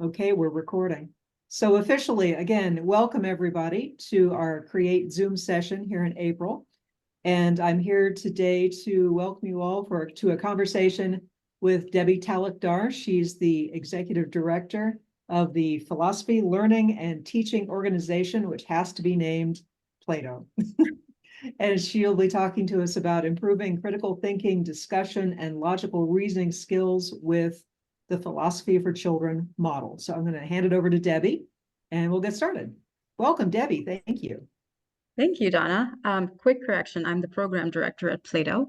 Okay, we're recording. So officially, again, welcome everybody to our Create Zoom session here in April. And I'm here today to welcome you all to a conversation with Debi Talukdar. She's the Executive Director of the Philosophy, Learning, and Teaching Organization, which has to be named PLATO. And she'll be talking to us about improving critical thinking, discussion, and logical reasoning skills with the Philosophy for Children model. So I'm going to hand it over to Debi, and we'll get started. Welcome, Debi. Thank you. Thank you, Donna. Quick correction, I'm the program director at PLATO.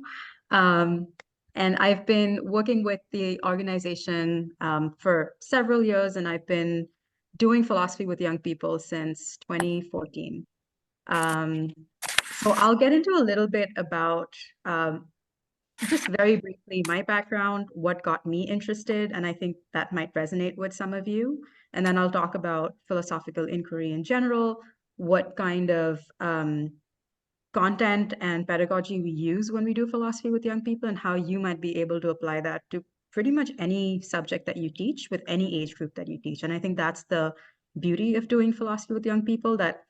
And I've been working with the organization for several years, and I've been doing philosophy with young people since 2014. So I'll get into a little bit about just very briefly my background, what got me interested, and I think that might resonate with some of you. And then I'll talk about philosophical inquiry in general, what kind of content and pedagogy we use when we do philosophy with young people, and how you might be able to apply that to pretty much any subject that you teach with any age group that you teach. And I think that's the beauty of doing philosophy with young people, that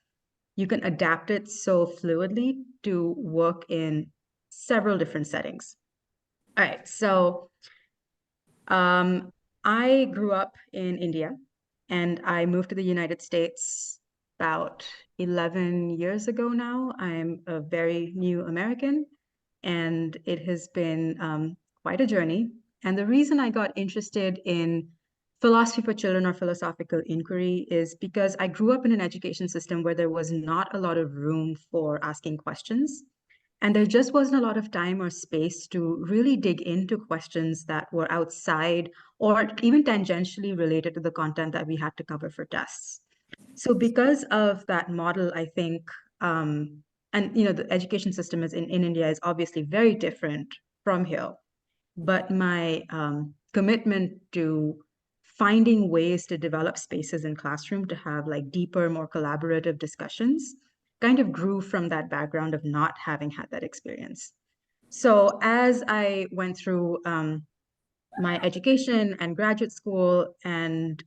you can adapt it so fluidly to work in several different settings. All right, so I grew up in India and I moved to the United States about 11 years ago now. I'm a very new American and it has been quite a journey. And the reason I got interested in philosophy for children or philosophical inquiry is because I grew up in an education system where there was not a lot of room for asking questions. And there just wasn't a lot of time or space to really dig into questions that were outside or even tangentially related to the content that we had to cover for tests. So because of that model, I think, and the education system in India is obviously very different from here. But my commitment to finding ways to develop spaces in classroom to have like deeper, more collaborative discussions kind of grew from that background of not having had that experience. So as I went through my education and graduate school and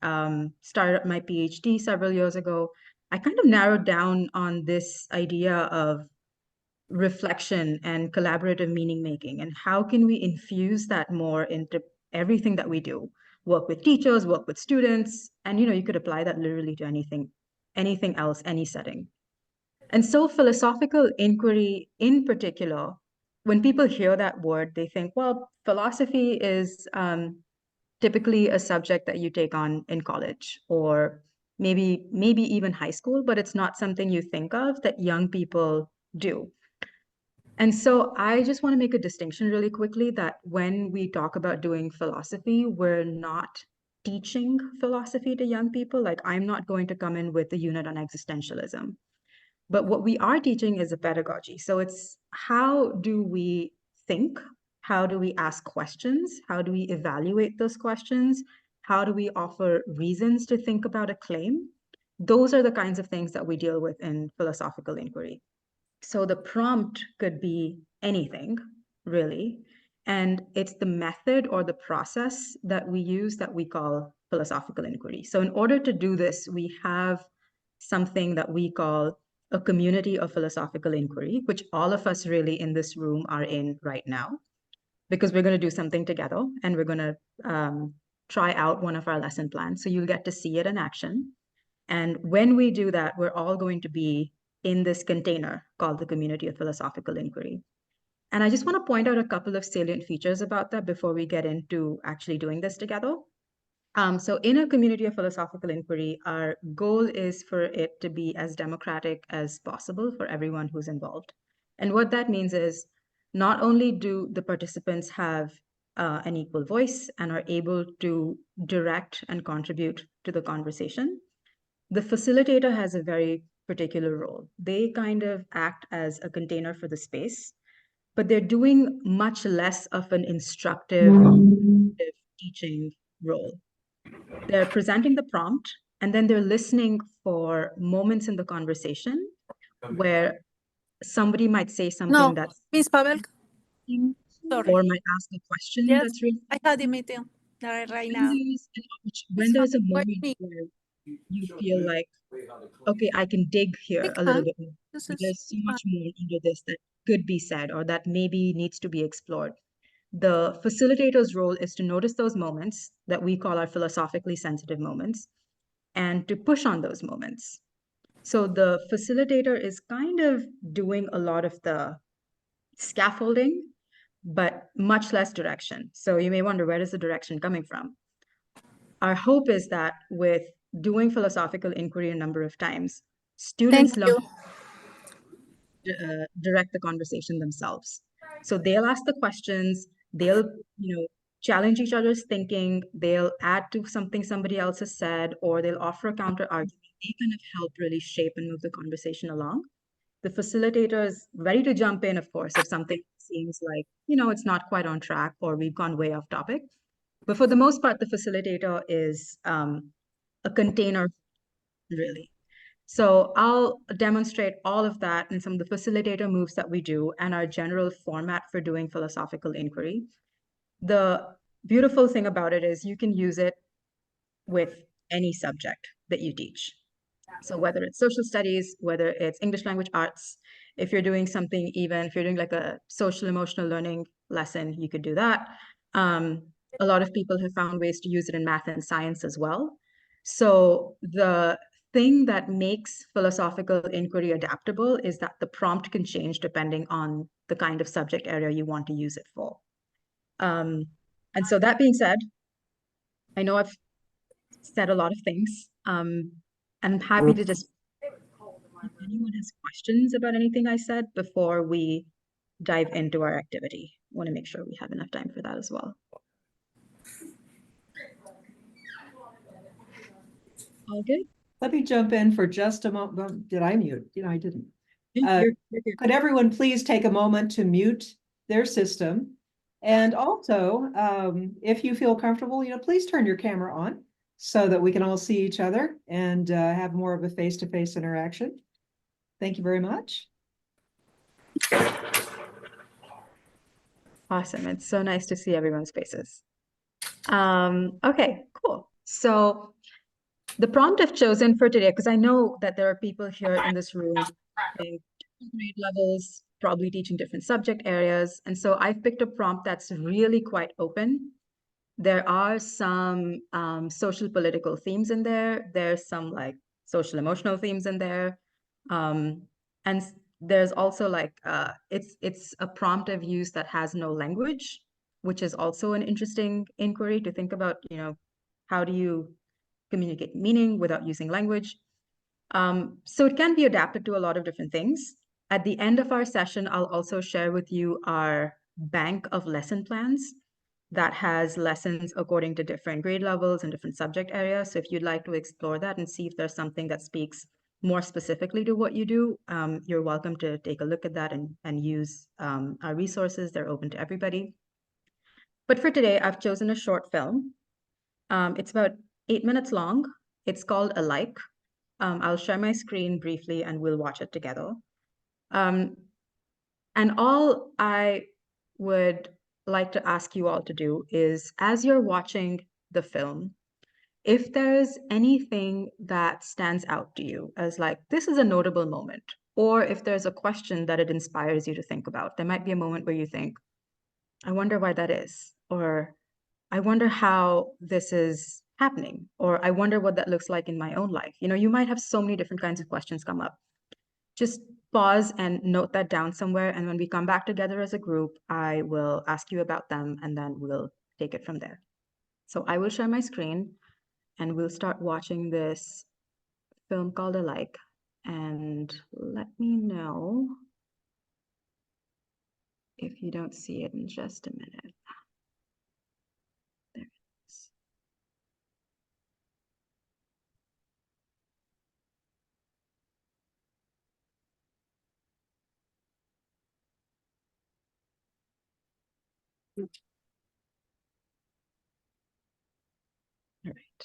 started my PhD several years ago, I kind of narrowed down on this idea of reflection and collaborative meaning making, and how can we infuse that more into everything that we do, work with teachers, work with students, and you could apply that literally to anything else, any setting. And so philosophical inquiry in particular, when people hear that word, they think, well, philosophy is typically a subject that you take on in college or maybe even high school, but it's not something you think of that young people do. And so I just want to make a distinction really quickly that when we talk about doing philosophy, we're not teaching philosophy to young people. Like, I'm not going to come in with a unit on existentialism. But what we are teaching is a pedagogy. So it's how do we think? How do we ask questions? How do we evaluate those questions? How do we offer reasons to think about a claim? Those are the kinds of things that we deal with in philosophical inquiry. So the prompt could be anything, really. And it's the method or the process that we use that we call philosophical inquiry. So in order to do this, we have something that we call a community of philosophical inquiry, which all of us really in this room are in right now, because we're going to do something together and we're going to try out one of our lesson plans. So you'll get to see it in action. And when we do that, we're all going to be in this container called the community of philosophical inquiry. And I just want to point out a couple of salient features about that before we get into actually doing this together. So in a community of philosophical inquiry, our goal is for it to be as democratic as possible for everyone who's involved. And what that means is not only do the participants have an equal voice and are able to direct and contribute to the conversation, the facilitator has a very particular role. They kind of act as a container for the space, but they're doing much less of an instructive teaching role. They're presenting the prompt, and then they're listening for moments in the conversation where somebody might say something that's Miss Pavel, or might ask a question yes, that's really I had a meeting. right When now. when there's a moment where you feel like, okay, I can dig here a little bit more. There's so much more under this that could be said or that maybe needs to be explored. The facilitator's role is to notice those moments that we call our philosophically sensitive moments and to push on those moments. So the facilitator is kind of doing a lot of the scaffolding, but much less direction. So you may wonder, where is the direction coming from? Our hope is that with doing philosophical inquiry a number of times, students learn to direct the conversation themselves. So they'll ask the questions, they'll, challenge each other's thinking, they'll add to something somebody else has said, or they'll offer a counter argument. They kind of help really shape and move the conversation along. The facilitator is ready to jump in, of course, if something seems like, it's not quite on track or we've gone way off topic. But for the most part, the facilitator is a container, really. So I'll demonstrate all of that and some of the facilitator moves that we do and our general format for doing philosophical inquiry. The beautiful thing about it is you can use it with any subject that you teach. So whether it's social studies, whether it's English language arts, if you're doing something, even if you're doing like a social emotional learning lesson, you could do that. A lot of people have found ways to use it in math and science as well. So the thing that makes philosophical inquiry adaptable is that the prompt can change depending on the kind of subject area you want to use it for. And so that being said, I know I've said a lot of things. And I'm happy to just, if anyone has questions about anything I said before we dive into our activity. I want to make sure we have enough time for that as well. All good? Let me jump in for just a moment. Did I mute? I didn't. You're good. Could everyone please take a moment to mute their system? And also, if you feel comfortable, please turn your camera on so that we can all see each other and have more of a face-to-face interaction. Thank you very much. Awesome. It's so nice to see everyone's faces. Okay, cool. So the prompt I've chosen for today, because I know that there are people here in this room in different grade levels, probably teaching different subject areas. And so I've picked a prompt that's really quite open. There are some social political themes in there. There's some like social emotional themes in there. And there's also like, it's a prompt I've used that has no language, which is also an interesting inquiry to think about, how do you communicate meaning without using language? So it can be adapted to a lot of different things. At the end of our session, I'll also share with you our bank of lesson plans that has lessons according to different grade levels and different subject areas. So if you'd like to explore that and see if there's something that speaks more specifically to what you do, you're welcome to take a look at that and use our resources. They're open to everybody. But for today, I've chosen a short film. It's about 8 minutes long. It's called Alike. I'll share my screen briefly and we'll watch it together. And all I would like to ask you all to do is, as you're watching the film, if there's anything that stands out to you as like, this is a notable moment, or if there's a question that it inspires you to think about, there might be a moment where you think, I wonder why that is, or I wonder how this is happening, or I wonder what that looks like in my own life. You might have so many different kinds of questions come up. Just pause and note that down somewhere. And when we come back together as a group, I will ask you about them and then we'll take it from there. So I will share my screen and we'll start watching this film called Alike. And let me know if you don't see it in just a minute. There it is. All right.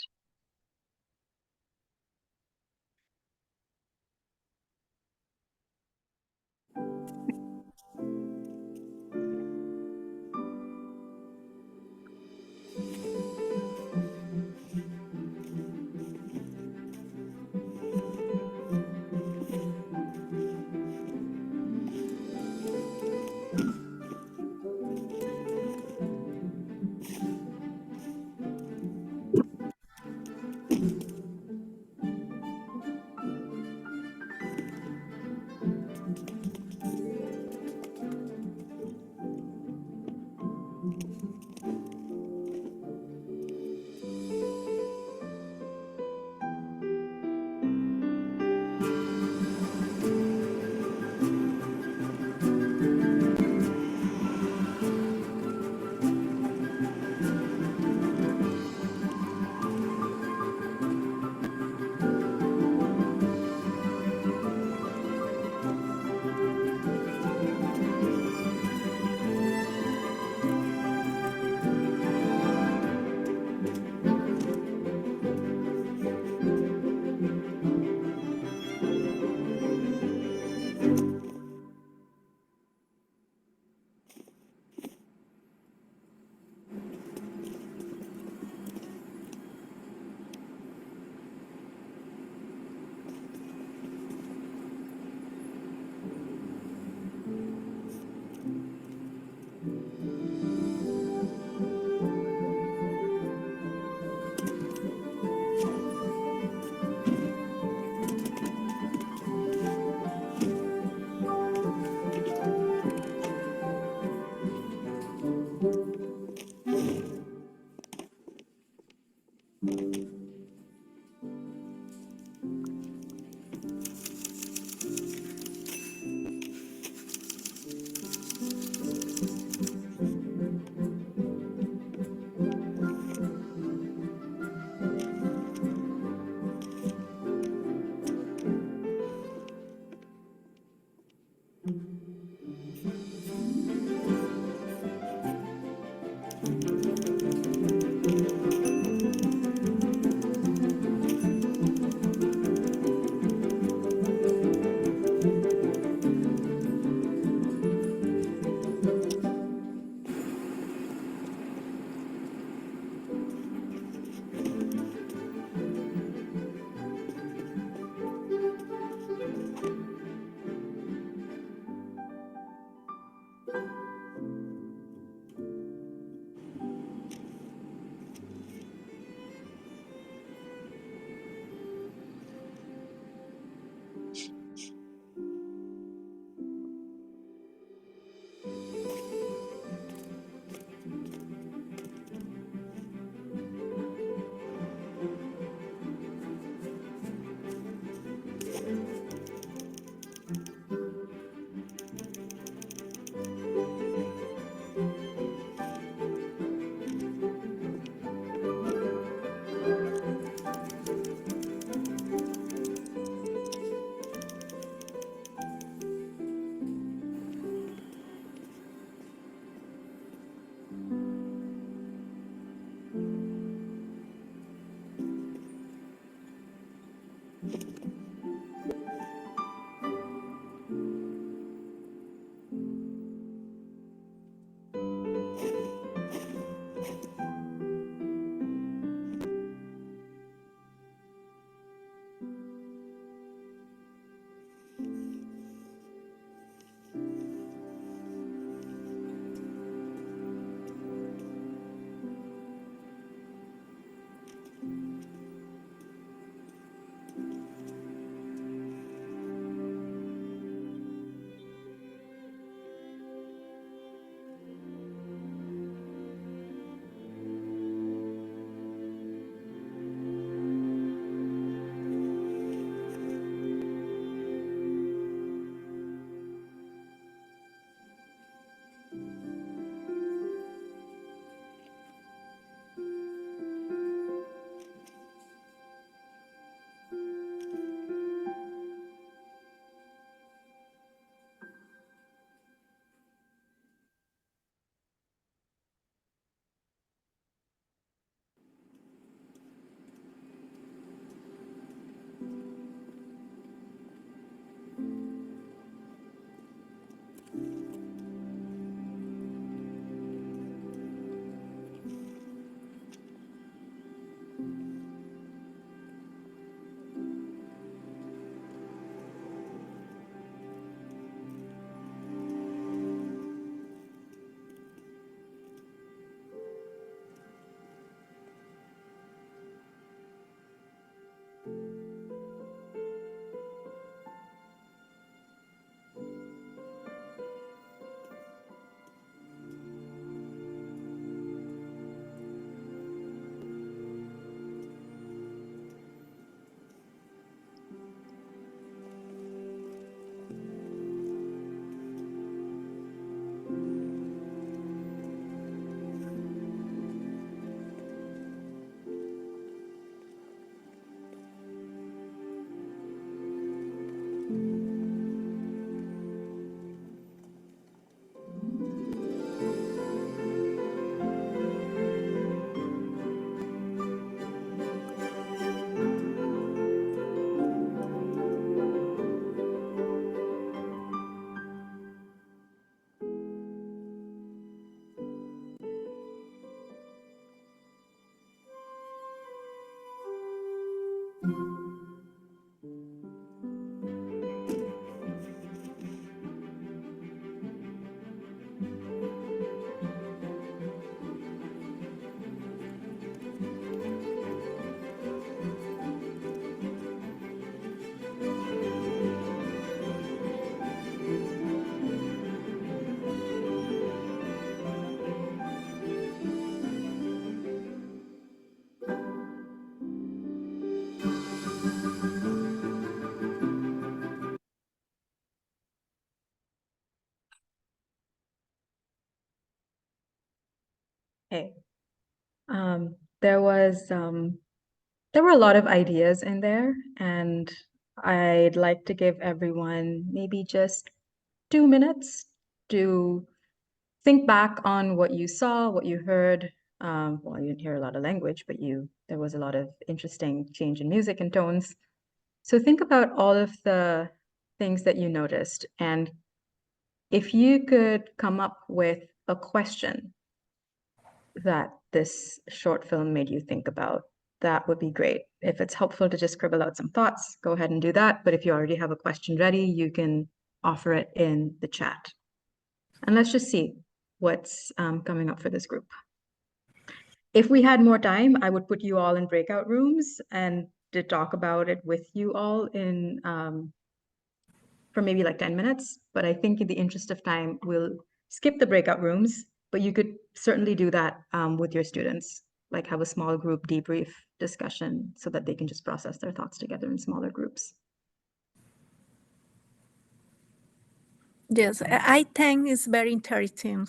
Hey, there was there were a lot of ideas in there, and I'd like to give everyone maybe just 2 minutes to think back on what you saw, what you heard. Well, you didn't hear a lot of language, but there was a lot of interesting change in music and tones. So think about all of the things that you noticed, and if you could come up with a question that this short film made you think about, that would be great. If it's helpful to just scribble out some thoughts, go ahead and do that. But if you already have a question ready, you can offer it in the chat. And let's just see what's coming up for this group. If we had more time, I would put you all in breakout rooms and to talk about it with you all in for maybe like 10 minutes. But I think in the interest of time, we'll skip the breakout rooms, but you could certainly do that with your students, like have a small group debrief discussion so that they can just process their thoughts together in smaller groups. Yes, I think it's very interesting.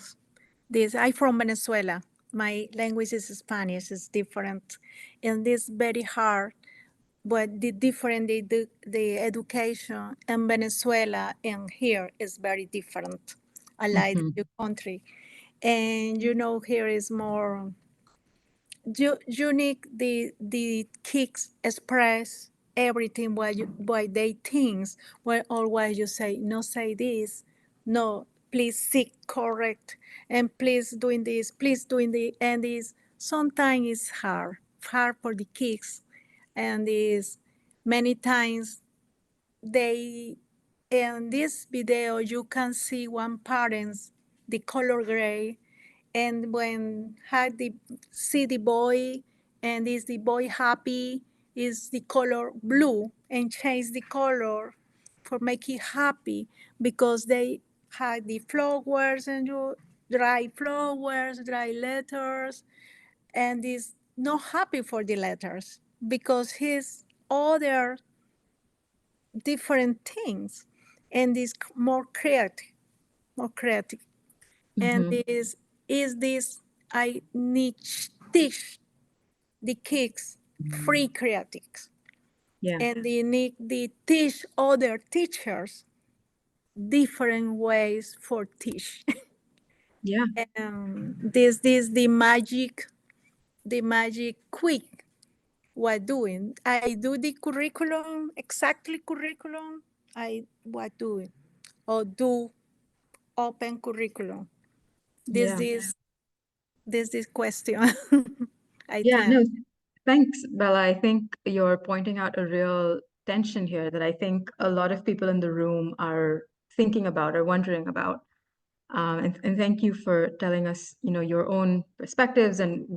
I'm from Venezuela. My language is Spanish. It's different, and it's very hard. But the education in Venezuela and here is very different, alike Mhm. the country. And here is more unique. The kids express everything what they think, well, or what you say. No, say this. No, please seek correct, and please doing this. Please doing the and this. Sometimes it's hard for the kids, and is many times they in this video you can see one parents the color gray, and when had the see the boy, and is the boy happy, is the color blue and change the color for make it happy, because they had the flowers, and you dry flowers, dry letters, and is not happy for the letters because his other different things, and is more creative. And Mhm. is this I need teach the kids free creatives, Yeah, and they need the teach other teachers different ways for teach. yeah, This the magic quick what doing. I do the curriculum exactly curriculum. I what doing or do open curriculum. This yeah. is this question. I Yeah, think. no, thanks, Bella. I think you're pointing out a real tension here that I think a lot of people in the room are thinking about or wondering about. And thank you for telling us, your own perspectives and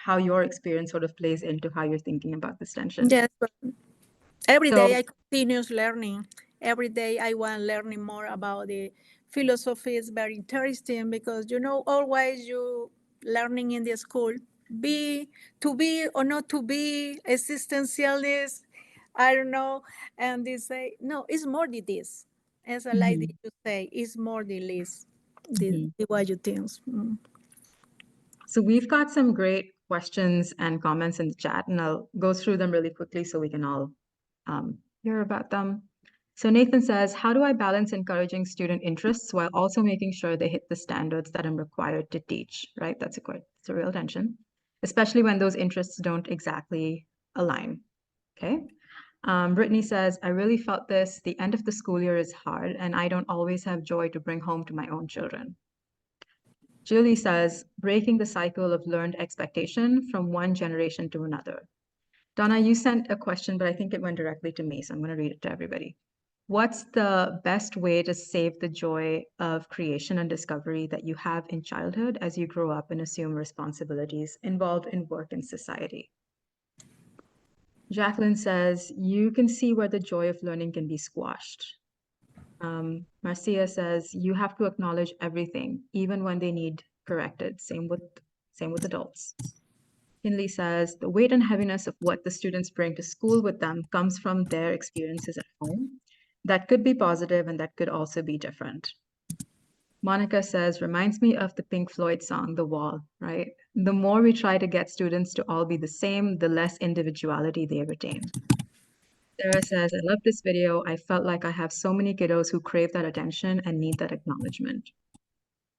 how your experience sort of plays into how you're thinking about this tension. Yes, but every day So, I continuous learning. Every day I want learning more about the philosophy. Is very interesting because always you learning in the school be to be or not to be existentialist. I don't know, and they say no. It's more than this. As I like mhm, you say, it's more than this. mhm. The what you think. Mm. So we've got some great questions and comments in the chat, and I'll go through them really quickly so we can all hear about them. So Nathan says, how do I balance encouraging student interests while also making sure they hit the standards that I'm required to teach, right? It's a real tension, especially when those interests don't exactly align, okay? Brittany says, I really felt this. The end of the school year is hard, and I don't always have joy to bring home to my own children. Julie says, breaking the cycle of learned expectation from one generation to another. Donna, you sent a question, but I think it went directly to me, so I'm going to read it to everybody. What's the best way to save the joy of creation and discovery that you have in childhood as you grow up and assume responsibilities involved in work and society? Jacqueline says, you can see where the joy of learning can be squashed. Marcia says, you have to acknowledge everything, even when they need corrected. Same with adults. Kinley says, the weight and heaviness of what the students bring to school with them comes from their experiences at home. That could be positive and that could also be different. Monica says, reminds me of the Pink Floyd song, The Wall, right? The more we try to get students to all be the same, the less individuality they retain. Sarah says, I love this video. I felt like I have so many kiddos who crave that attention and need that acknowledgement.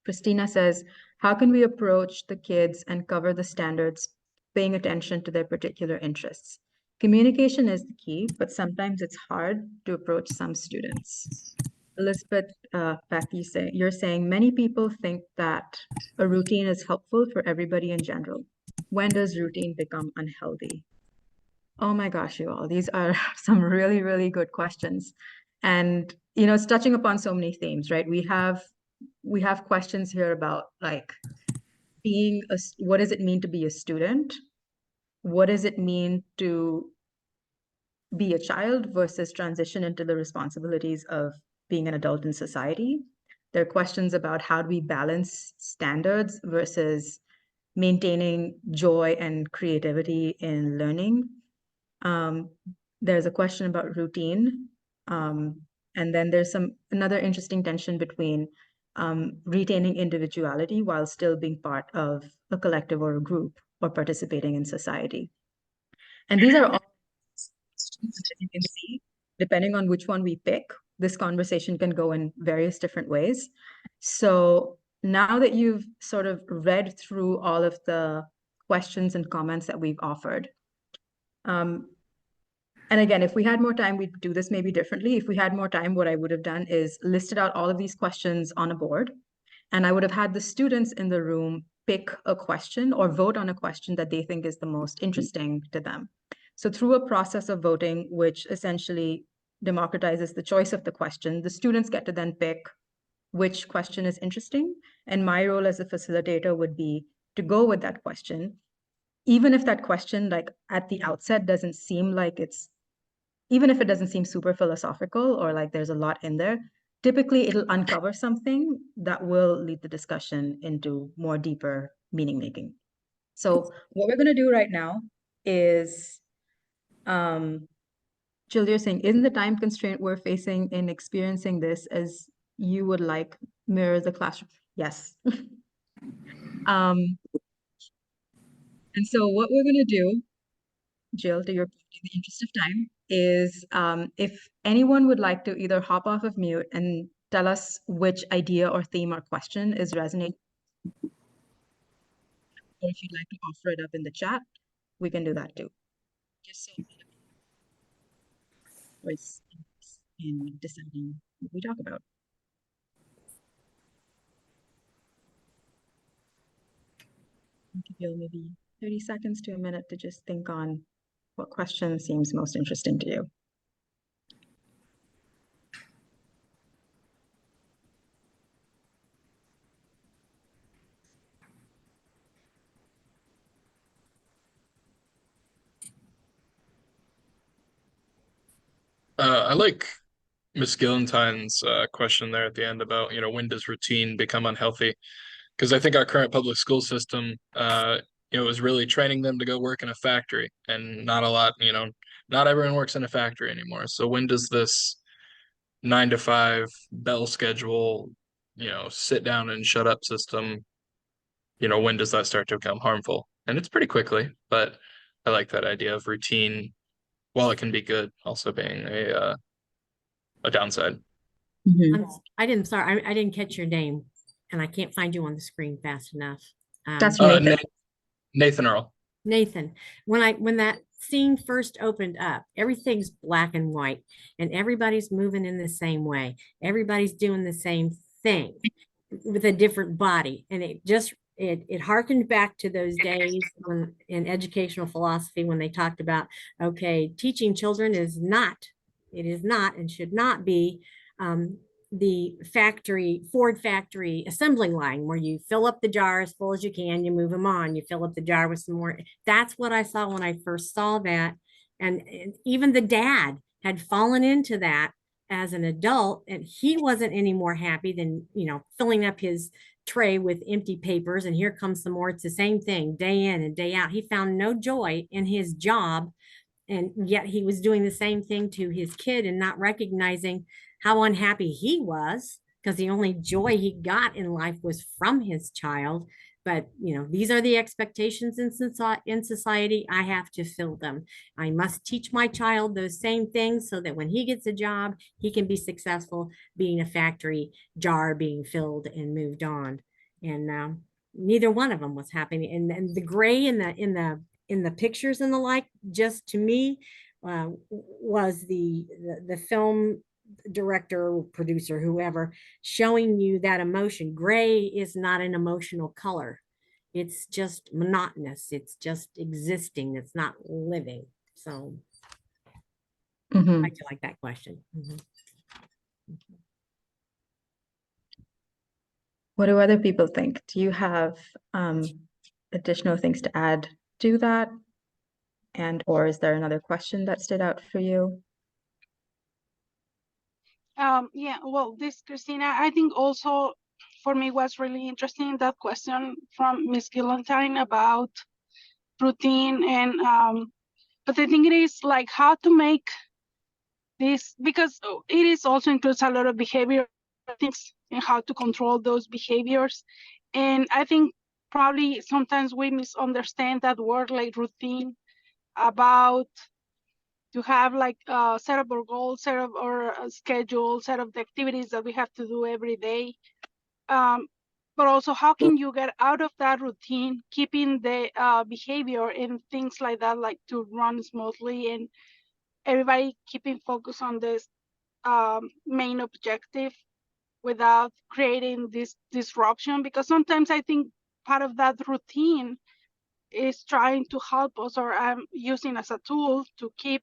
Christina says, how can we approach the kids and cover the standards, paying attention to their particular interests? Communication is the key, but sometimes it's hard to approach some students. Elizabeth, Beck, you're saying many people think that a routine is helpful for everybody in general. When does routine become unhealthy? Oh my gosh, you all, these are some really, really good questions. And, you know, it's touching upon so many themes, right? We have questions here about like what does it mean to be a student? What does it mean to be a child versus transition into the responsibilities of being an adult in society? There are questions about how do we balance standards versus maintaining joy and creativity in learning. There's a question about routine. And then there's another interesting tension between retaining individuality while still being part of a collective or a group or participating in society. And these are all, as you can see, depending on which one we pick, this conversation can go in various different ways. So now that you've sort of read through all of the questions and comments that we've offered, and again, if we had more time, we'd do this maybe differently. If we had more time, what I would have done is listed out all of these questions on a board, and I would have had the students in the room pick a question or vote on a question that they think is the most interesting to them. So through a process of voting, which essentially democratizes the choice of the question, the students get to then pick which question is interesting. And my role as a facilitator would be to go with that question, even if that question, like at the outset, doesn't seem like even if it doesn't seem super philosophical or like there's a lot in there, typically it'll uncover something that will lead the discussion into more deeper meaning making. So what we're going to do right now is, Jill, you're saying, isn't the time constraint we're facing in experiencing this as you would like mirror the classroom? Yes. And so what we're going to do, Jill, to your point, in the interest of time, is if anyone would like to either hop off of mute and tell us which idea or theme or question is resonating, or if you'd like to offer it up in the chat, we can do that too. Just so voice in deciding what we talk about. I'll give you maybe 30 seconds to a minute to just think on what question seems most interesting to you. I like Miss Gillentine's question there at the end about, when does routine become unhealthy? Because I think our current public school system, is really training them to go work in a factory, and not everyone works in a factory anymore. So when does this 9 to 5 bell schedule, sit down and shut up system, when does that start to become harmful? And it's pretty quickly, but I like that idea of routine, while it can be good, also being a downside. I didn't catch your name, and I can't find you on the screen fast enough. That's Nathan. Nathan Earl. Nathan, when that scene first opened up, everything's black and white, and everybody's moving in the same way. Everybody's doing the same thing with a different body, and it harkened back to those days when in educational philosophy when they talked about, okay, teaching children is not and should not be the Ford factory assembling line where you fill up the jar as full as you can, you move them on, you fill up the jar with some more. That's what I saw when I first saw that. And even the dad had fallen into that as an adult, and he wasn't any more happy than, filling up his tray with empty papers. And here comes some more. It's the same thing day in and day out. He found no joy in his job. And yet he was doing the same thing to his kid and not recognizing how unhappy he was because the only joy he got in life was from his child. But these are the expectations in society. I have to fill them. I must teach my child those same things so that when he gets a job, he can be successful, being a factory jar being filled and moved on. And neither one of them was happening. And the gray in the pictures and the like, just to me, was the film director, producer, whoever, showing you that emotion. Gray is not an emotional color. It's just monotonous. It's just existing. It's not living. So I do like that question. What do other people think? Do you have additional things to add to that? Or is there another question that stood out for you? Yeah, well, this, Christina, I think also for me was really interesting, that question from Miss Gillentine about routine. And but I think it is like how to make this, because it is also includes a lot of behavior things and how to control those behaviors. And I think probably sometimes we misunderstand that word, like routine, about to have like a set of our goals, set of our schedule, set of the activities that we have to do every day. But also, how can you get out of that routine, keeping the behavior and things like that, like to run smoothly, and everybody keeping focus on this main objective without creating this disruption? Because sometimes I think part of that routine is trying to help us, or I'm using as a tool to keep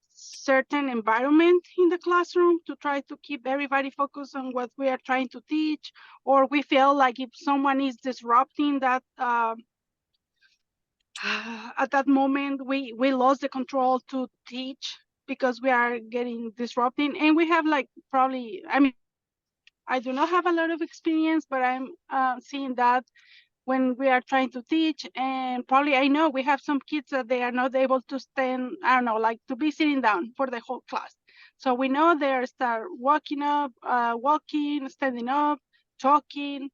certain environment in the classroom, to try to keep everybody focused on what we are trying to teach. Or we feel like if someone is disrupting that at that moment, we lost the control to teach because we are getting disrupting. And we have like probably, I mean, I do not have a lot of experience, but I'm seeing that when we are trying to teach. And probably I know we have some kids that they are not able to stand, I don't know, like to be sitting down for the whole class. So we know they start walking up, walking, standing up, talking,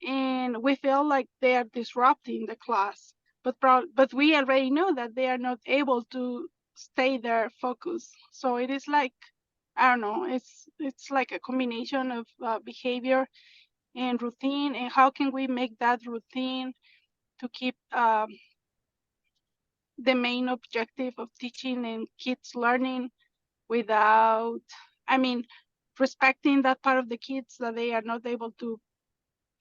and we feel like they are disrupting the class. But we already know that they are not able to stay there focused. So it is like, I don't know, it's like a combination of behavior and routine, and how can we make that routine to keep the main objective of teaching and kids learning without, I mean, respecting that part of the kids that they are not able to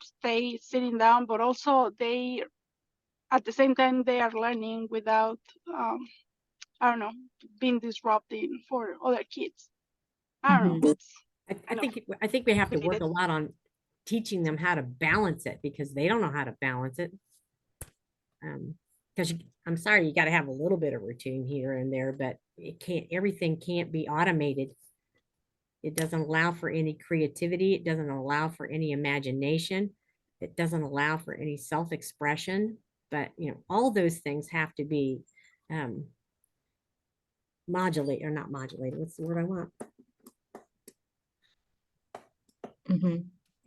stay sitting down, but also they, at the same time, they are learning without, I don't know, being disrupting for other kids. I don't know. I think we have to work a lot on teaching them how to balance it, because they don't know how to balance it. Because I'm sorry, you got to have a little bit of routine here and there, but everything can't be automated. It doesn't allow for any creativity. It doesn't allow for any imagination. It doesn't allow for any self-expression. But all those things have to be modulated, or not modulated. What's the word I want?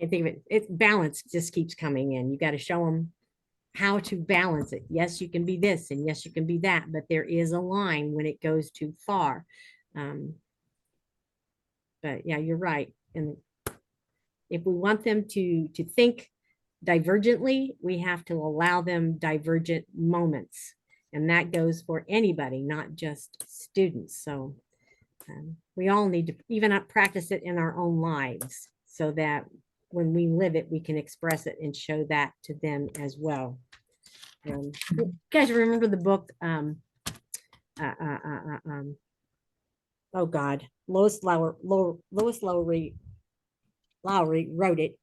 I think of it. It's balance just keeps coming in. You got to show them how to balance it. Yes, you can be this, and yes, you can be that, but there is a line when it goes too far. But yeah, you're right. And if we want them to think divergently, we have to allow them divergent moments. And that goes for anybody, not just students. So we all need to even practice it in our own lives, so that when we live it, we can express it and show that to them as well. You guys remember the book, oh God, Lois Lowry wrote it.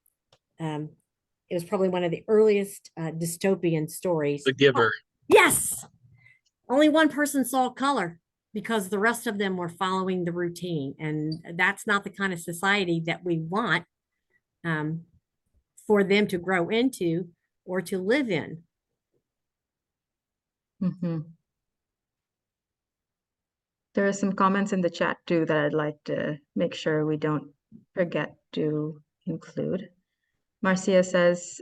It was probably one of the earliest dystopian stories. The Giver. Yes. Only one person saw color, because the rest of them were following the routine. And that's not the kind of society that we want for them to grow into or to live in. There are some comments in the chat too that I'd like to make sure we don't forget do include. Marcia says,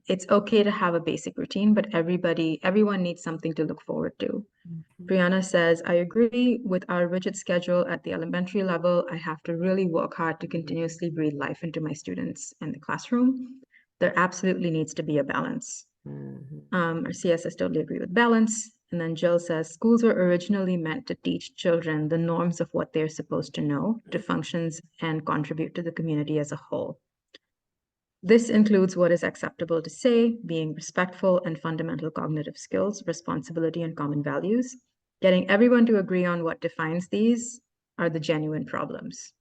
it's okay to have a basic routine, but everyone needs something to look forward to. Brianna says, I agree with our rigid schedule at the elementary level. I have to really work hard to continuously breathe life into my students in the classroom. There absolutely needs to be a balance. Marcia says, totally agree with balance. And then Jill says, schools were originally meant to teach children the norms of what they're supposed to know, to functions and contribute to the community as a whole. This includes what is acceptable to say, being respectful, and fundamental cognitive skills, responsibility, and common values. Getting everyone to agree on what defines these are the genuine problems.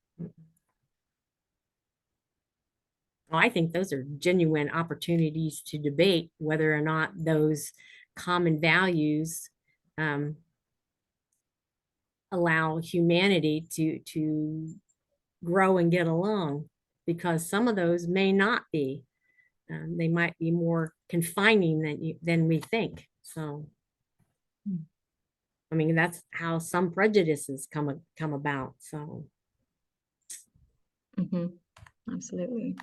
Well, I think those are genuine opportunities to debate whether or not those common values allow humanity to grow and get along, because some of those may not be. They might be more confining than we think. So, I mean, that's how some prejudices come about. So, Absolutely.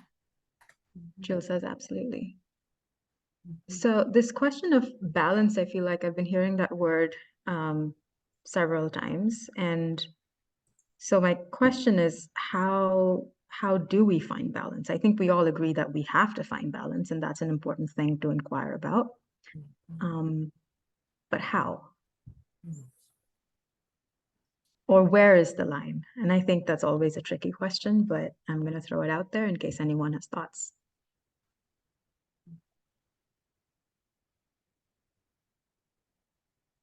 Jill says absolutely. So this question of balance, I feel like I've been hearing that word several times. And so my question is, how do we find balance? I think we all agree that we have to find balance, and that's an important thing to inquire about. But how? Or where is the line? And I think that's always a tricky question, but I'm going to throw it out there in case anyone has thoughts.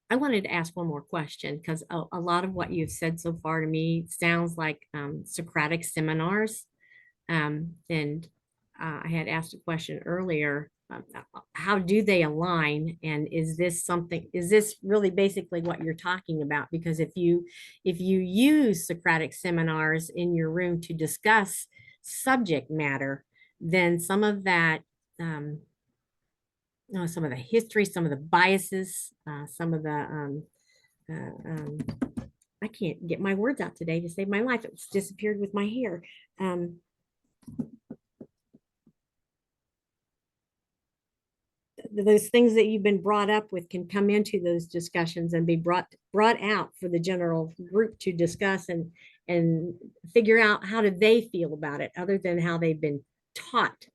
I wanted to ask one more question, because a lot of what you've said so far to me sounds like Socratic seminars. And I had asked a question earlier, how do they align? And is this really basically what you're talking about? Because if you use Socratic seminars in your room to discuss subject matter, then some of that, some of the history, some of the biases, some of the, I can't get my words out today to save my life. It's disappeared with my hair. Those things that you've been brought up with can come into those discussions and be brought out for the general group to discuss and figure out how do they feel about it, other than how they've been taught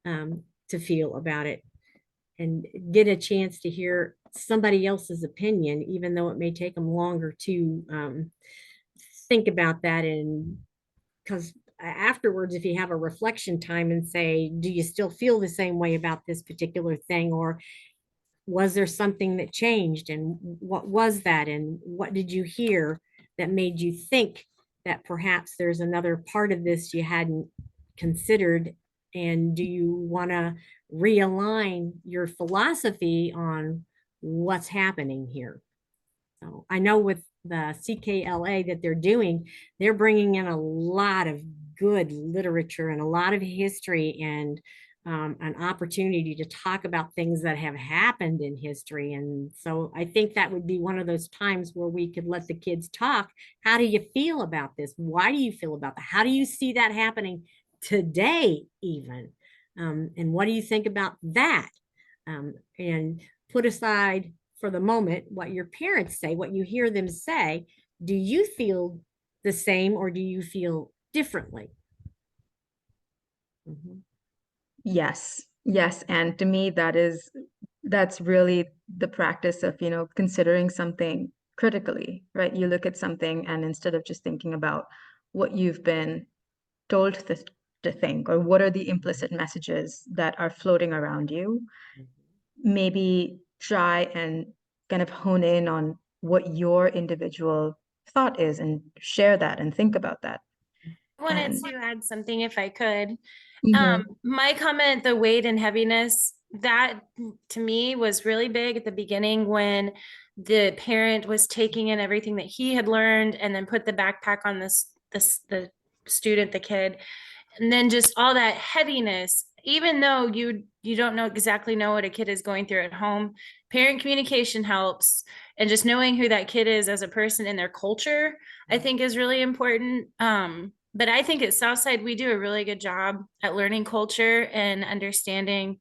to feel about it, and get a chance to hear somebody else's opinion, even though it may take them longer to think about that. And because afterwards, if you have a reflection time and say, do you still feel the same way about this particular thing, or was there something that changed, and what was that, and what did you hear that made you think that perhaps there's another part of this you hadn't considered, and do you want to realign your philosophy on what's happening here? So I know with the CKLA that they're bringing in a lot of good literature and a lot of history, and an opportunity to talk about things that have happened in history. And so I think that would be one of those times where we could let the kids talk. How do you feel about this? Why do you feel about that? How do you see that happening today even? And what do you think about that? And put aside for the moment what your parents say, what you hear them say. Do you feel the same, or do you feel differently? Yes. And to me, that's really the practice of, considering something critically, right? You look at something, and instead of just thinking about what you've been told to think, or what are the implicit messages that are floating around you, maybe try and kind of hone in on what your individual thought is and share that and think about that. I wanted to add something if I could. Mhm. My comment, the weight and heaviness, that to me was really big at the beginning when the parent was taking in everything that he had learned and then put the backpack on the student, the kid, and then just all that heaviness, even though you don't exactly know what a kid is going through at home, parent communication helps. And just knowing who that kid is as a person in their culture, I think is really important. But I think at Southside, we do a really good job at learning culture and understanding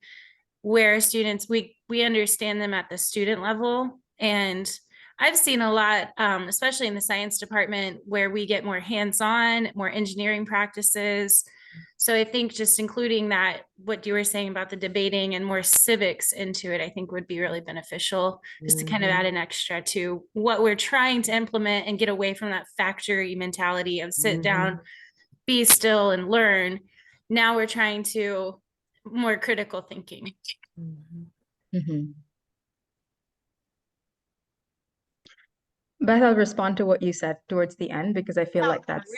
where students, we understand them at the student level. And I've seen a lot, especially in the science department, where we get more hands-on, more engineering practices. So I think just including that, what you were saying about the debating and more civics into it, I think would be really beneficial, just to kind of add an extra to what we're trying to implement and get away from that factory mentality of sit down, be still and learn. Now we're trying to more critical thinking. Beth, I'll respond to what you said towards the end because I feel like that's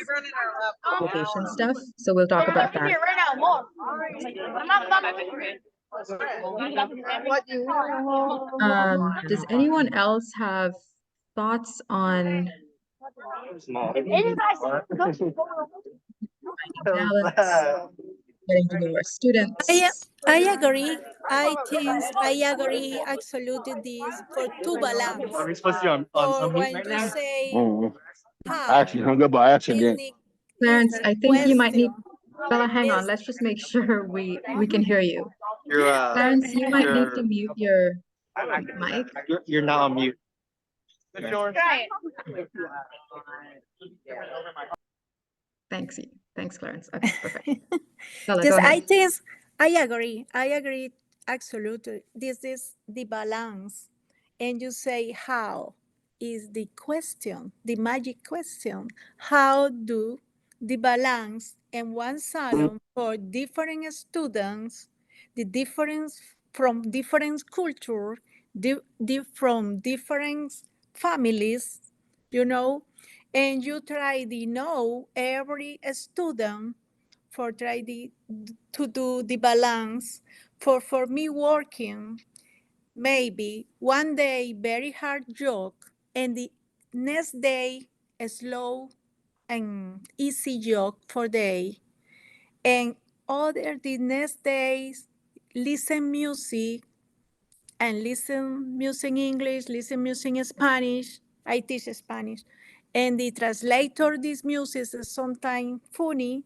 publication stuff. So we'll talk about that. Does anyone else have thoughts on balance, getting to know our students? I agree. I agree absolutely this for to balance. For when you say how is the Clarence, I think you might need, question. Bella, hang on. Let's just make sure we can hear you. Clarence, you might need to mute your mic. You're not on mute. Thanks. Thanks, Clarence. Okay, perfect. Bella, Yes, go ahead. I agree absolutely. This is the balance. And you say how is the question, the magic question. How do the balance in one salon for different students, the difference from different culture, from different families, you know, and you try to know every student for to do the balance for me working maybe one day very hard job and the next day a slow and easy job for day and other the next days listen music and listen music English, listen music Spanish. I teach Spanish. And the translator these music is sometimes funny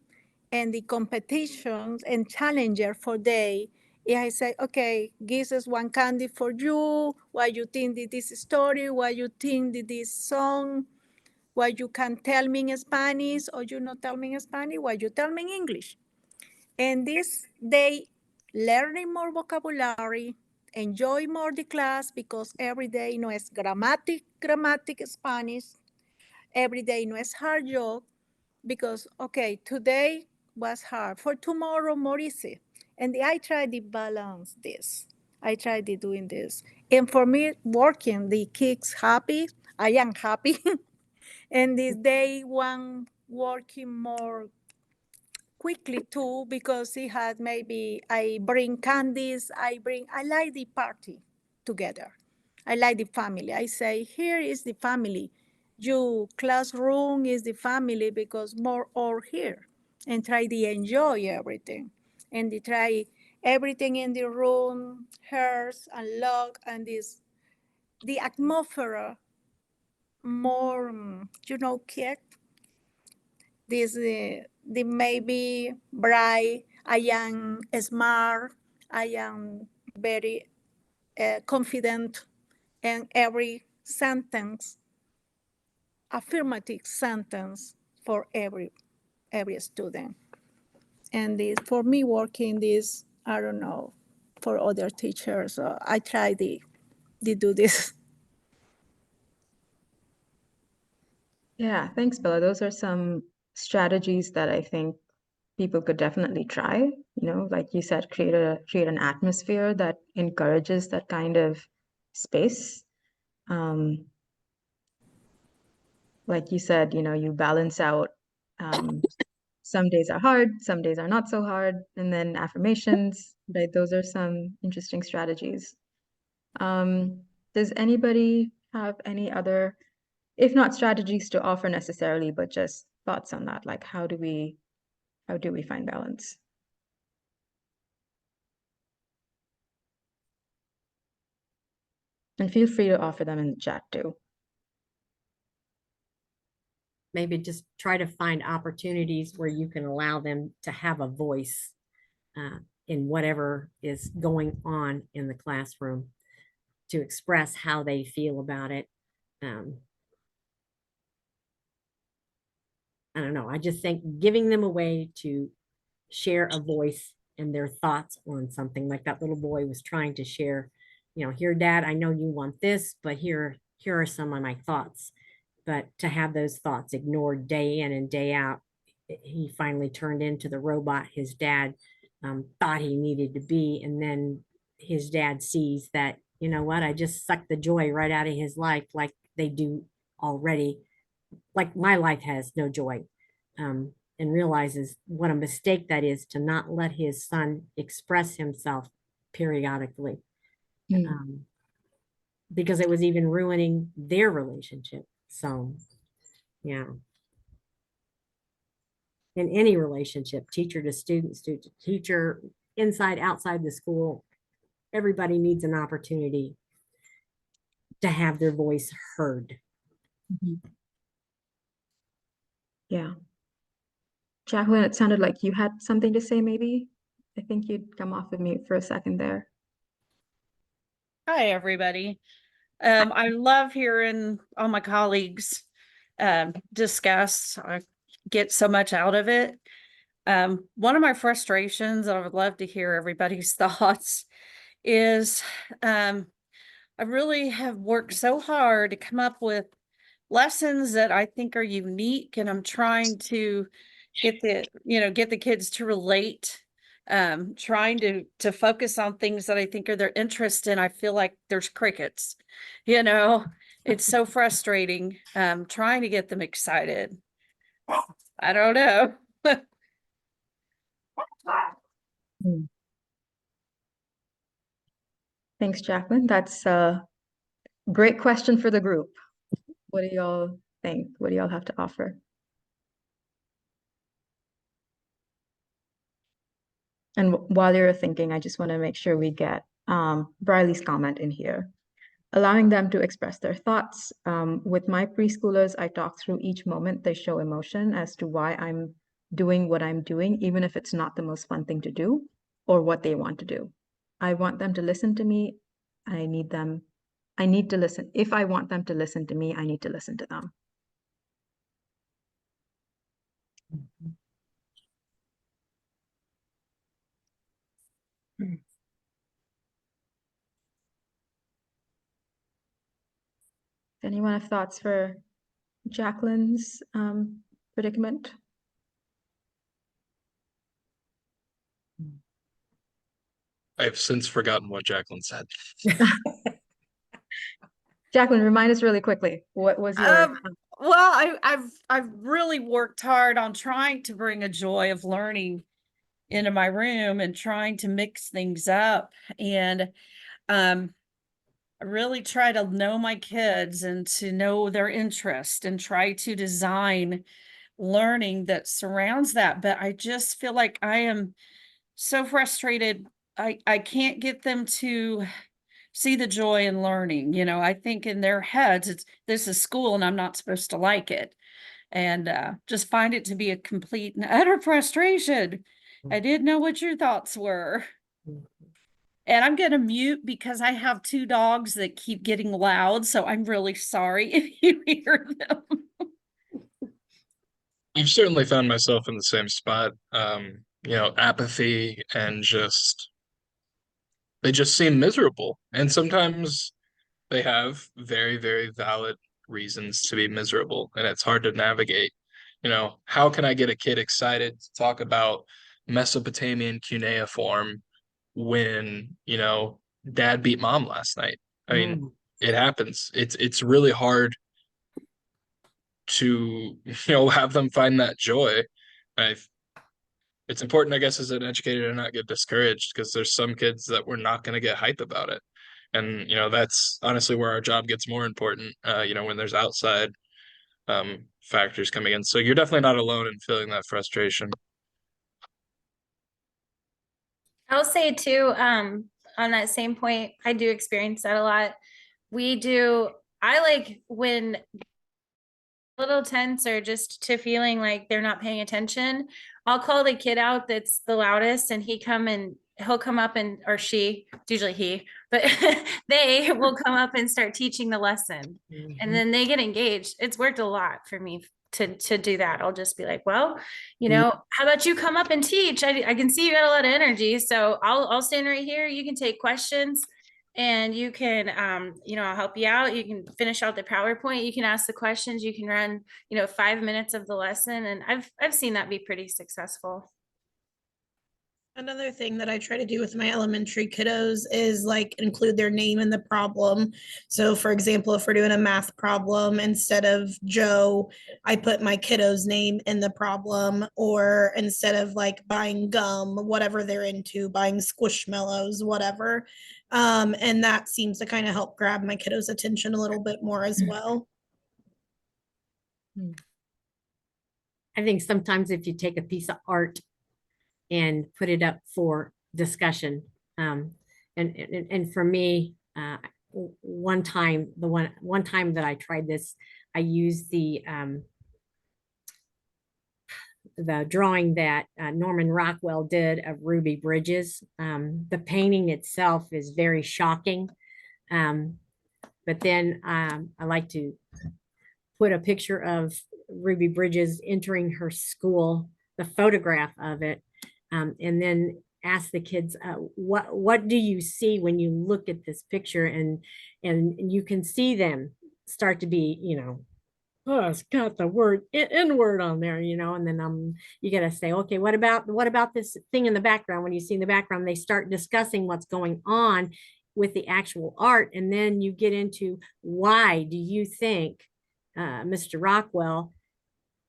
and the competitions and challenger for day. I say, okay, this is one candy for you. What you think of this story? What you think of this song? What you can tell me in Spanish or you not tell me in Spanish? What you tell me in English? And this they learning more vocabulary, enjoy more the class because every day no es grammatic Spanish. Every day no es hard job because okay, today was hard. For tomorrow more easy. And I try to balance this. I try to doing this. And for me, working, the kids happy. I am happy. And this day one working more quickly too because he had maybe I bring candies, I like the party together. I like the family. I say, here is the family. Your classroom is the family because more are here and try to enjoy everything. And they try everything in the room, hers and log and this the atmosphere more kid this the maybe bright, I am smart, I am very confident, and every sentence, affirmative sentence for every student. And this, for me working this, I don't know, for other teachers, I try to do this. Yeah, thanks, Bella. Those are some strategies that I think people could definitely try. Like you said, create an atmosphere that encourages that kind of space. Like you said, you balance out. Some days are hard, some days are not so hard, and then affirmations, right? Those are some interesting strategies. Does anybody have any other, if not strategies to offer necessarily, but just thoughts on that? Like how do we find balance? And feel free to offer them in the chat too. maybe just try to find opportunities where you can allow them to have a voice in whatever is going on in the classroom, to express how they feel about it. I don't know. I just think giving them a way to share a voice and their thoughts on something, like that little boy was trying to share, here, Dad, I know you want this, but here are some of my thoughts. But to have those thoughts ignored day in and day out, he finally turned into the robot his dad thought he needed to be. And then his dad sees that, you know what, I just sucked the joy right out of his life, like they do already, like my life has no joy, and realizes what a mistake that is to not let his son express himself periodically, because it was even ruining their relationship. So, yeah. In any relationship, teacher to student, student to teacher, inside, outside the school, everybody needs an opportunity to have their voice heard. Yeah. Jacqueline, it sounded like you had something to say, maybe. I think you'd come off of mute for a second there. Hi, everybody. I love hearing all my colleagues discuss. I get so much out of it. One of my frustrations, I would love to hear everybody's thoughts, is I really have worked so hard to come up with lessons that I think are unique, and I'm trying to get the kids to relate, trying to focus on things that I think are their interest in. I feel like there's crickets, it's so frustrating, trying to get them excited. I don't know. Thanks, Jacqueline. That's a great question for the group. What do y'all think? What do y'all have to offer? And while you're thinking, I just want to make sure we get Briley's comment in here. Allowing them to express their thoughts. With my preschoolers, I talk through each moment they show emotion as to why I'm doing what I'm doing, even if it's not the most fun thing to do or what they want to do. I want them to listen to me. I need to listen. If I want them to listen to me, I need to listen to them. Anyone have thoughts for Jacqueline's predicament? I've since forgotten what Jacqueline said. Jacqueline, remind us really quickly. What was your? Well, I've really worked hard on trying to bring a joy of learning into my room and trying to mix things up, and I really try to know my kids and to know their interest and try to design learning that surrounds that. But I just feel like I am so frustrated. I can't get them to see the joy in learning. I think in their heads, this is school and I'm not supposed to like it. And just find it to be a complete and utter frustration. I didn't know what your thoughts were. And I'm going to mute because I have 2 dogs that keep getting loud. So I'm really sorry if you hear them. I've certainly found myself in the same spot. Apathy and they just seem miserable. And sometimes they have very, very valid reasons to be miserable, and it's hard to navigate. How can I get a kid excited to talk about Mesopotamian cuneiform when, dad beat mom last night? I mean, it happens. It's really hard to, have them find that joy. It's important, I guess, as an educator to not get discouraged, because there's some kids that we're not going to get hype about it. And, that's honestly where our job gets more important, when there's outside factors coming in. So you're definitely not alone in feeling that frustration. I'll say too, on that same point, I do experience that a lot. I like when little tense or just to feeling like they're not paying attention, I'll call the kid out that's the loudest and he'll come up and, or she, it's usually he, but they will come up and start teaching the lesson. And then they get engaged. It's worked a lot for me to do that. I'll just be like, well, how about you come up and teach? I can see you got a lot of energy. So I'll stand right here. You can take questions. And you can, I'll help you out. You can finish out the PowerPoint. You can ask the questions. You can run, 5 minutes of the lesson. And I've seen that be pretty successful. Another thing that I try to do with my elementary kiddos is like include their name in the problem. So for example, if we're doing a math problem, instead of Joe, I put my kiddo's name in the problem, or instead of like buying gum, whatever they're into, buying Squishmallows, whatever. And that seems to kind of help grab my kiddo's attention a little bit more as well. I think sometimes if you take a piece of art and put it up for discussion, and for me, one time that I tried this, I used the drawing that Norman Rockwell did of Ruby Bridges. The painting itself is very shocking, but then I like to put a picture of Ruby Bridges entering her school, the photograph of it, and then ask the kids, what do you see when you look at this picture? And you can see them start to be, oh, it's got the word N-word on there, and then you got to say, okay, what about this thing in the background? When you see in the background, they start discussing what's going on with the actual art. And then you get into, why do you think Mr. Rockwell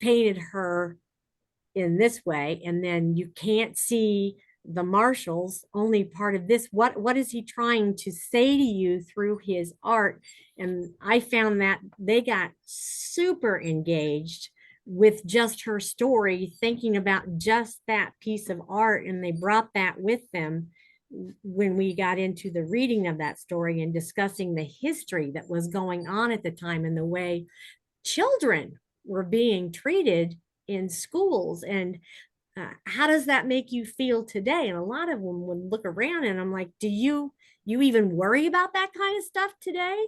painted her in this way? And then you can't see the Marshalls, only part of this. What is he trying to say to you through his art? And I found that they got super engaged with just her story, thinking about just that piece of art, and they brought that with them when we got into the reading of that story and discussing the history that was going on at the time and the way children were being treated in schools. And how does that make you feel today? And a lot of them would look around and I'm like, do you even worry about that kind of stuff today?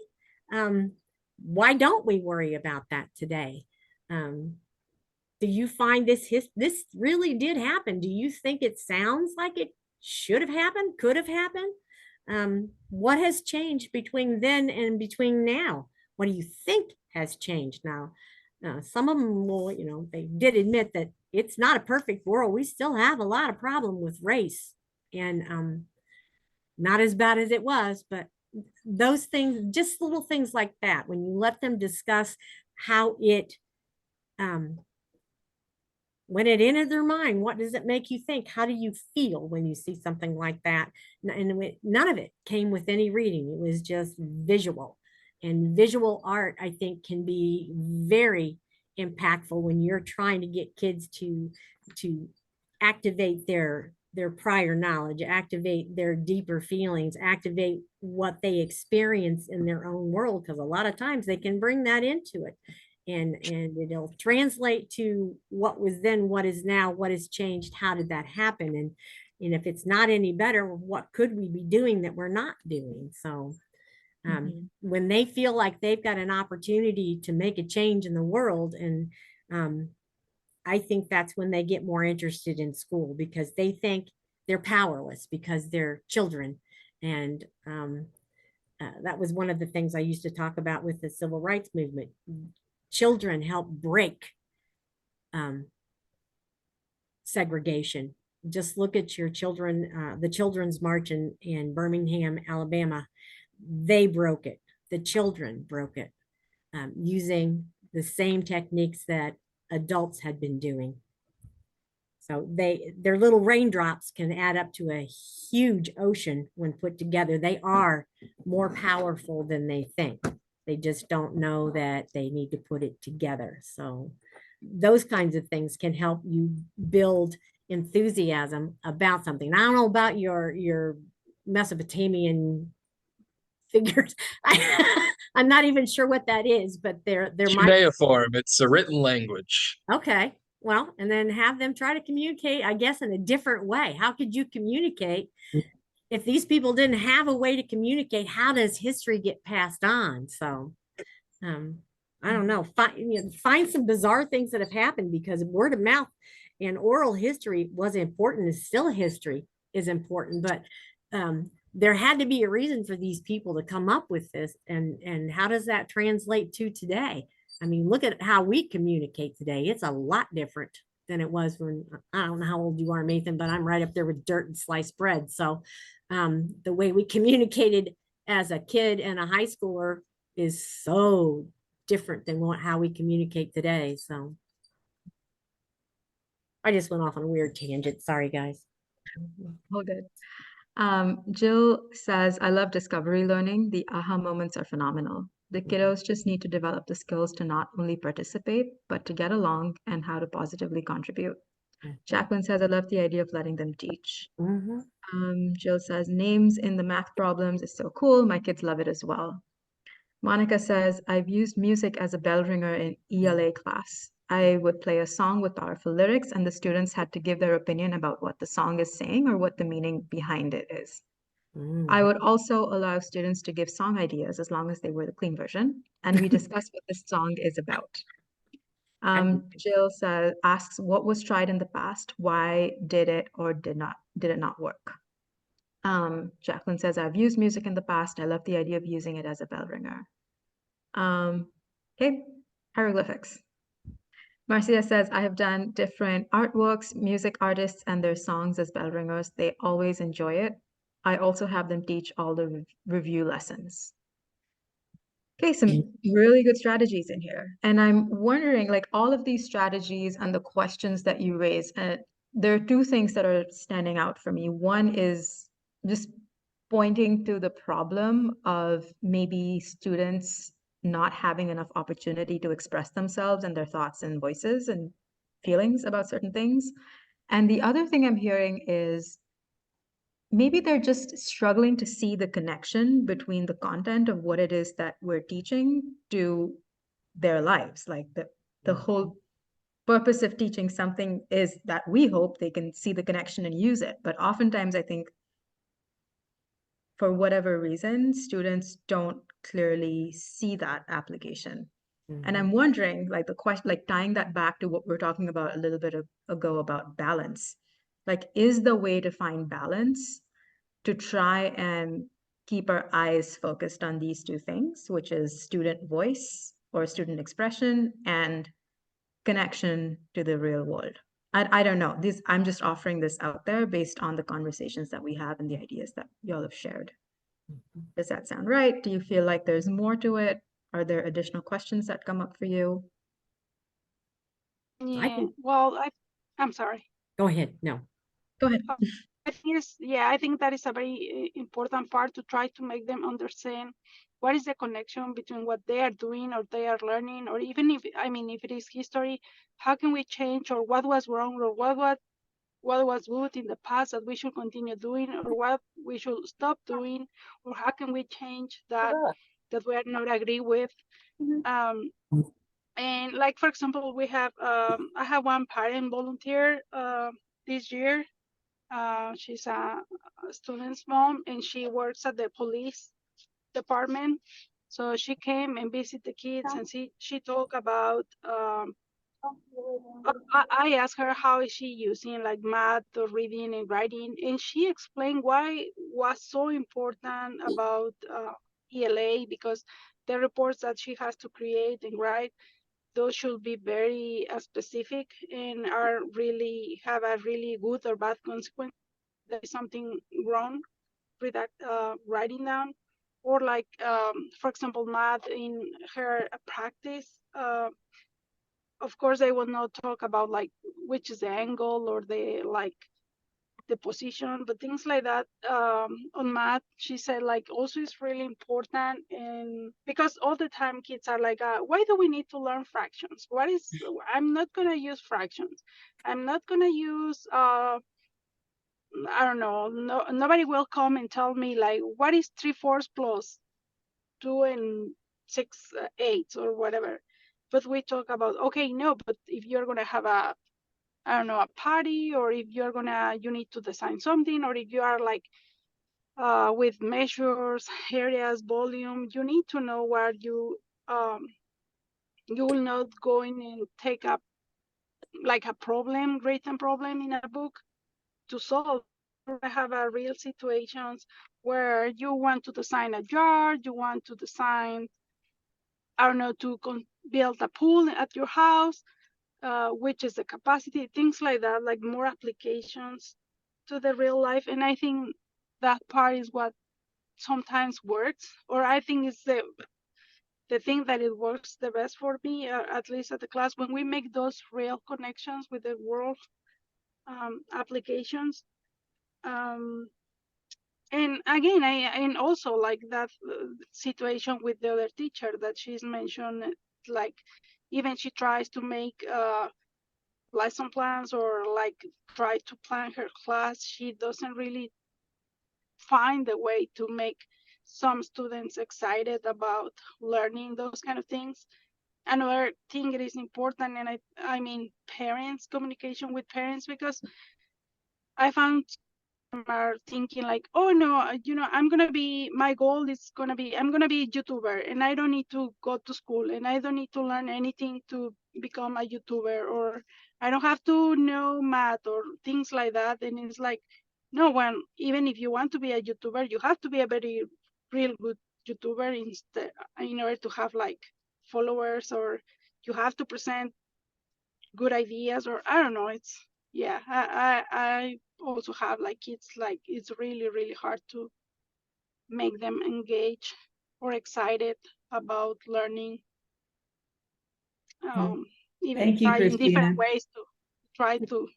Why don't we worry about that today? Do you find this really did happen? Do you think it sounds like it should have happened, could have happened? What has changed between then and between now? What do you think has changed now? Some of them will, they did admit that it's not a perfect world. We still have a lot of problem with race, and not as bad as it was, but those things, just little things like that, when you let them discuss how it, when it entered their mind, what does it make you think? How do you feel when you see something like that? And none of it came with any reading. It was just visual. And visual art, I think, can be very impactful when you're trying to get kids to activate their prior knowledge, activate their deeper feelings, activate what they experience in their own world, because a lot of times they can bring that into it. And it'll translate to what was then, what is now, what has changed, how did that happen? And if it's not any better, what could we be doing that we're not doing? So when they feel like they've got an opportunity to make a change in the world, and I think that's when they get more interested in school, because they think they're powerless because they're children. And that was one of the things I used to talk about with the civil rights movement. Children help break segregation. Just look at your children, the Children's March in Birmingham, Alabama. They broke it. The children broke it using the same techniques that adults had been doing. So their little raindrops can add up to a huge ocean when put together. They are more powerful than they think. They just don't know that they need to put it together. So those kinds of things can help you build enthusiasm about something. And I don't know about your Mesopotamian figures. I'm not even sure what that is, but there might. Cuneiform, it's a written language. Okay, well, and then have them try to communicate, I guess, in a different way. How could you communicate if these people didn't have a way to communicate? How does history get passed on? So, I don't know. Find some bizarre things that have happened, because word of mouth and oral history was important. Is still history is important, but there had to be a reason for these people to come up with this, and how does that translate to today? I mean, look at how we communicate today. It's a lot different than it was when, I don't know how old you are, Nathan, but I'm right up there with dirt and sliced bread. So the way we communicated as a kid and a high schooler is so different than how we communicate today. So I just went off on a weird tangent. Sorry, guys. All good. Jill says, I love discovery learning. The aha moments are phenomenal. The kiddos just need to develop the skills to not only participate, but to get along and how to positively contribute. Jacqueline says, I love the idea of letting them teach. Jill says, names in the math problems is so cool. My kids love it as well. Monica says, I've used music as a bell ringer in ELA class. I would play a song with powerful lyrics, and the students had to give their opinion about what the song is saying or what the meaning behind it is. I would also allow students to give song ideas as long as they were the clean version, and we discussed what the song is about. Jill asks, what was tried in the past? Why did it or did it not work? Jacqueline says, I've used music in the past. I love the idea of using it as a bell ringer. Okay, hieroglyphics. Marcia says, I have done different artworks, music artists, and their songs as bell ringers. They always enjoy it. I also have them teach all the review lessons. Okay, some really good strategies in here. And I'm wondering, like, all of these strategies and the questions that you raise, there are two things that are standing out for me. One is just pointing to the problem of maybe students not having enough opportunity to express themselves and their thoughts and voices and feelings about certain things. And the other thing I'm hearing is maybe they're just struggling to see the connection between the content of what it is that we're teaching to their lives. Like the whole purpose of teaching something is that we hope they can see the connection and use it. But oftentimes I think for whatever reason, students don't clearly see that application. And I'm wondering, like the question, like tying that back to what we were talking about a little bit ago about balance, like is the way to find balance to try and keep our eyes focused on these two things, which is student voice or student expression and connection to the real world. I don't know. I'm just offering this out there based on the conversations that we have and the ideas that y'all have shared. Does that sound right? Do you feel like there's more to it? Are there additional questions that come up for you? Yeah, well, I'm sorry. Go ahead. No. Go ahead. I think that is a very important part, to try to make them understand what is the connection between what they are doing or they are learning, or even if it is history, how can we change, or what was wrong, or what was good in the past that we should continue doing, or what we should stop doing, or how can we change that we are not agree with. And like, for example, we have I have one parent volunteer this year. She's a student's mom, and she works at the police department. So she came and visit the kids, and she talked about. I asked her how is she using like math or reading and writing, and she explained why it was so important about ELA, because the reports that she has to create and write, those should be very specific and have a really good or bad consequence. There is something wrong with that writing down, or like for example, math in her practice. Of course, they will not talk about like which is the angle or the position, but things like that. On math, she said like also is really important, and because all the time kids are like, why do we need to learn fractions? I'm not gonna use fractions. I'm not gonna use I don't know. Nobody will come and tell me like what is 3/4 plus 2 6 8 or whatever. But we talk about, okay, no, but if you're gonna have a, I don't know, a party, or if you need to design something, or if you are like with measures, areas, volume, you need to know where you will not go in and take up like a written problem in a book to solve. I have a real situations where you want to design a yard, you want to design, I don't know, to build a pool at your house, which is the capacity, things like that, like more applications to the real life. And I think that part is what sometimes works, or I think it's the thing that it works the best for me, at least at the class, when we make those real connections with the world applications. And again, and also like that situation with the other teacher that she's mentioned, like even she tries to make lesson plans or like try to plan her class, she doesn't really find a way to make some students excited about learning those kind of things. Another thing that is important, and I mean parents, communication with parents, because I found are thinking like, oh no, my goal is I'm gonna be a YouTuber, and I don't need to go to school, and I don't need to learn anything to become a YouTuber, or I don't have to know math or things like that. And it's like, no, when even if you want to be a YouTuber, you have to be a very real good YouTuber in order to have like followers, or you have to present good ideas, or I don't know. It's, yeah, I also have like kids, like it's really, really hard to make them engage or excited about learning. Even Thank you, trying Christina. different ways to try to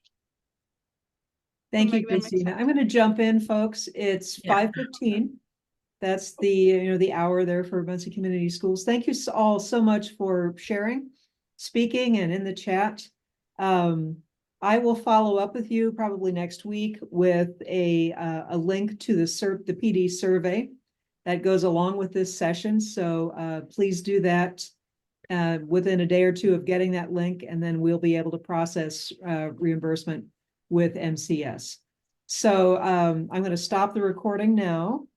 Thank you, make them Christina. excited. I'm going to jump in, folks. It's Yeah. 5:15. That's the hour there for Muncie Community Schools. Thank you all so much for sharing, speaking, and in the chat. I will follow up with you probably next week with a link to the PD survey that goes along with this session. So please do that within a day or two of getting that link, and then we'll be able to process reimbursement with MCS. So I'm going to stop the recording now.